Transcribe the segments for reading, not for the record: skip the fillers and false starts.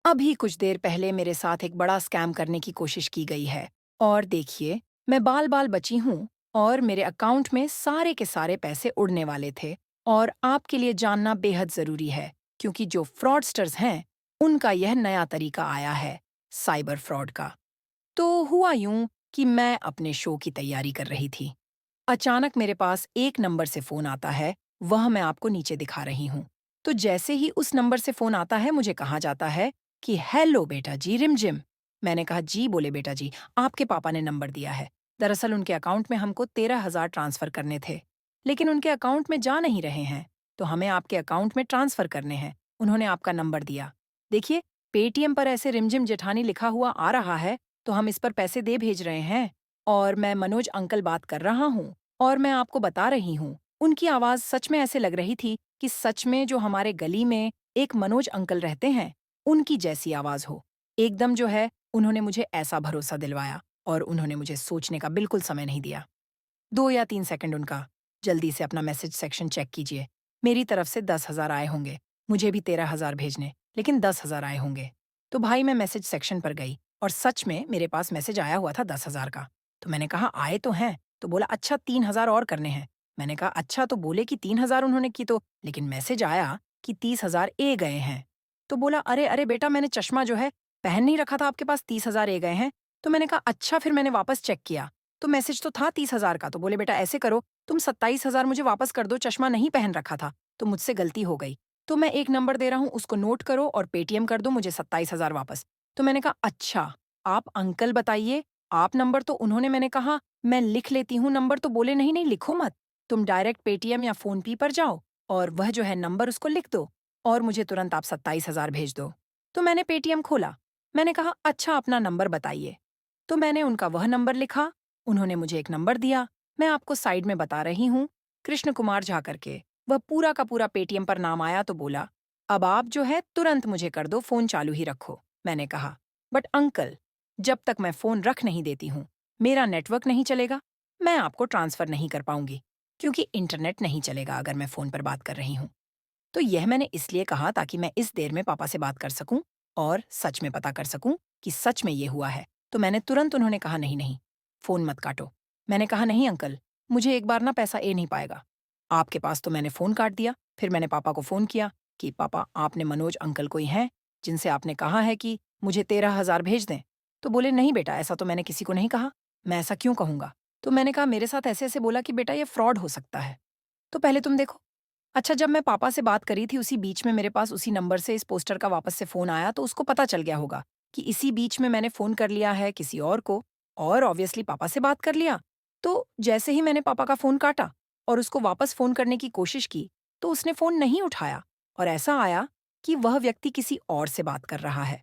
अभी कुछ देर पहले मेरे साथ एक बड़ा स्कैम करने की कोशिश की गई है। और देखिए, मैं बाल बाल बची हूँ और मेरे अकाउंट में सारे के सारे पैसे उड़ने वाले थे। और आपके लिए जानना बेहद ज़रूरी है, क्योंकि जो फ्रॉडस्टर्स हैं, उनका यह नया तरीका आया है, साइबर फ्रॉड का। तो हुआ यूं कि मैं अपने शो की तैयारी कर रही थी। अचानक मेरे पास एक नंबर से फ़ोन आता है, वह मैं आपको नीचे दिखा रही हूँ। तो जैसे ही उस नंबर से फ़ोन आता है, मुझे कहा जाता है कि हेलो बेटा जी, रिमझिम। मैंने कहा जी, बोले बेटा जी, आपके पापा ने नंबर दिया है। दरअसल उनके अकाउंट में हमको 13,000 ट्रांसफ़र करने थे, लेकिन उनके अकाउंट में जा नहीं रहे हैं, तो हमें आपके अकाउंट में ट्रांसफ़र करने हैं। उन्होंने आपका नंबर दिया। देखिए, पेटीएम पर ऐसे रिमझिम जेठानी लिखा हुआ आ रहा है, तो हम इस पर पैसे दे भेज रहे हैं। और मैं मनोज अंकल बात कर रहा हूँ। और मैं आपको बता रही हूँ, उनकी आवाज़ सच में ऐसे लग रही थी कि सच में जो हमारे गली में एक मनोज अंकल रहते हैं, उनकी जैसी आवाज़ हो। एकदम जो है, उन्होंने मुझे ऐसा भरोसा दिलवाया और उन्होंने मुझे सोचने का बिल्कुल समय नहीं दिया। 2 या 3 सेकंड उनका, जल्दी से अपना मैसेज सेक्शन चेक कीजिए। मेरी तरफ से 10,000 आए होंगे, मुझे भी 13,000 भेजने, लेकिन 10,000 आए होंगे। तो भाई मैं मैसेज सेक्शन पर गई और सच में मेरे पास मैसेज आया हुआ था 10,000 का। तो मैंने कहा आए तो हैं, तो बोला अच्छा 3,000 और करने हैं। मैंने कहा अच्छा तो बोले कि 3,000 उन्होंने की तो, लेकिन मैसेज आया कि 30,000 ए गए हैं। तो बोला अरे, अरे बेटा मैंने चश्मा जो है पहन नहीं रखा था, आपके पास 30,000 ए गए हैं। तो मैंने कहा अच्छा, फिर मैंने वापस चेक किया, तो मैसेज तो था 30,000 का। तो बोले बेटा ऐसे करो, तुम 27,000 मुझे वापस कर दो, चश्मा नहीं पहन रखा था, तो मुझसे गलती हो गई। तो मैं एक नंबर दे रहा हूँ, उसको नोट करो और पेटीएम कर दो मुझे 27,000 वापस। तो मैंने कहा अच्छा, आप अंकल बताइए, आप नंबर तो उन्होंने, मैंने कहा मैं लिख लेती हूँ नंबर, तो बोले नहीं, नहीं लिखो मत, तुम डायरेक्ट पेटीएम या फ़ोनपे पर जाओ और वह जो है नंबर उसको लिख दो और मुझे तुरंत आप 27,000 भेज दो। तो मैंने पेटीएम खोला, मैंने कहा अच्छा अपना नंबर बताइए। तो मैंने उनका वह नंबर लिखा, उन्होंने मुझे एक नंबर दिया, मैं आपको साइड में बता रही हूँ, कृष्ण कुमार झा करके। वह पूरा का पूरा पेटीएम पर नाम आया तो बोला, अब आप जो है तुरंत मुझे कर दो, फ़ोन चालू ही रखो। मैंने कहा, बट अंकल, जब तक मैं फ़ोन रख नहीं देती हूँ, मेरा नेटवर्क नहीं चलेगा, मैं आपको ट्रांसफ़र नहीं कर पाऊँगी, क्योंकि इंटरनेट नहीं चलेगा अगर मैं फ़ोन पर बात कर रही हूँ। तो यह मैंने इसलिए कहा ताकि मैं इस देर में पापा से बात कर सकूँ और सच में पता कर सकूँ कि सच में ये हुआ है। तो मैंने तुरंत, उन्होंने कहा नहीं, नहीं, फ़ोन मत काटो। मैंने कहा नहीं अंकल, मुझे एक बार ना पैसा नहीं पाएगा। आपके पास, तो मैंने फ़ोन काट दिया। फिर मैंने पापा को फ़ोन किया कि पापा आपने मनोज अंकल कोई हैं, जिनसे आपने कहा है कि मुझे 13,000 भेज दें? तो बोले नहीं बेटा, ऐसा तो मैंने किसी को नहीं कहा, मैं ऐसा क्यों कहूँगा? तो मैंने कहा मेरे साथ ऐसे-ऐसे बोला कि बेटा ये फ्रॉड हो सकता है, तो पहले तुम देखो। अच्छा, जब मैं पापा से बात करी थी उसी बीच में मेरे पास उसी नंबर से इस पोस्टर का वापस से फ़ोन आया, तो उसको पता चल गया होगा कि इसी बीच में मैंने फ़ोन कर लिया है किसी और को और ऑब्वियसली पापा से बात कर लिया। तो जैसे ही मैंने पापा का फ़ोन काटा और उसको वापस फ़ोन करने की कोशिश की, तो उसने फ़ोन नहीं उठाया और ऐसा आया कि वह व्यक्ति किसी और से बात कर रहा है।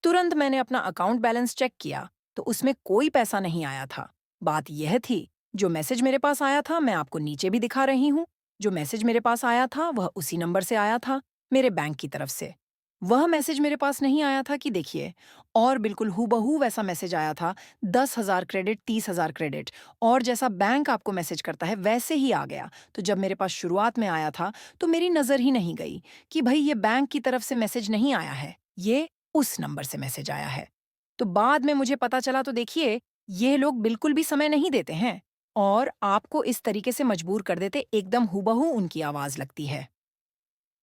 तुरंत मैंने अपना अकाउंट बैलेंस चेक किया, तो उसमें कोई पैसा नहीं आया था। बात यह थी, जो मैसेज मेरे पास आया था, मैं आपको नीचे भी दिखा रही हूँ। जो मैसेज मेरे पास आया था, वह उसी नंबर से आया था, मेरे बैंक की तरफ से। वह मैसेज मेरे पास नहीं आया था कि देखिए, और बिल्कुल हूबहू वैसा मैसेज आया था, 10,000 क्रेडिट, 30,000 क्रेडिट, और जैसा बैंक आपको मैसेज करता है, वैसे ही आ गया। तो जब मेरे पास शुरुआत में आया था, तो मेरी नज़र ही नहीं गई कि भई ये बैंक की तरफ से मैसेज नहीं आया है, ये उस नंबर से मैसेज आया है। तो बाद में मुझे पता चला, तो देखिए, ये लोग बिल्कुल भी समय नहीं देते हैं और आपको इस तरीके से मजबूर कर देते, एकदम हूबहू उनकी आवाज़ लगती है।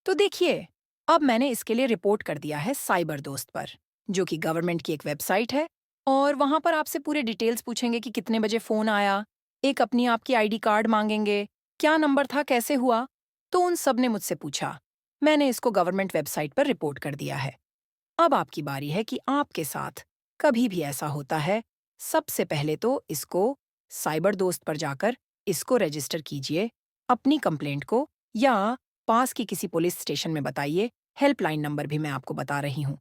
तो देखिए, अब मैंने इसके लिए रिपोर्ट कर दिया है साइबर दोस्त पर, जो कि गवर्नमेंट की एक वेबसाइट है और वहाँ पर आपसे पूरे डिटेल्स पूछेंगे कि कितने बजे फ़ोन आया, एक अपनी आपकी आईडी कार्ड माँगेंगे, क्या नंबर था, कैसे हुआ? तो उन सब ने मुझसे पूछा। मैंने इसको गवर्नमेंट वेबसाइट पर रिपोर्ट कर दिया है। अब आपकी बारी है कि आपके साथ कभी भी ऐसा होता है, सबसे पहले तो इसको साइबर दोस्त पर जाकर इसको रजिस्टर कीजिए, अपनी कंप्लेंट को, या पास की किसी पुलिस स्टेशन में बताइए। हेल्पलाइन नंबर भी मैं आपको बता रही हूँ।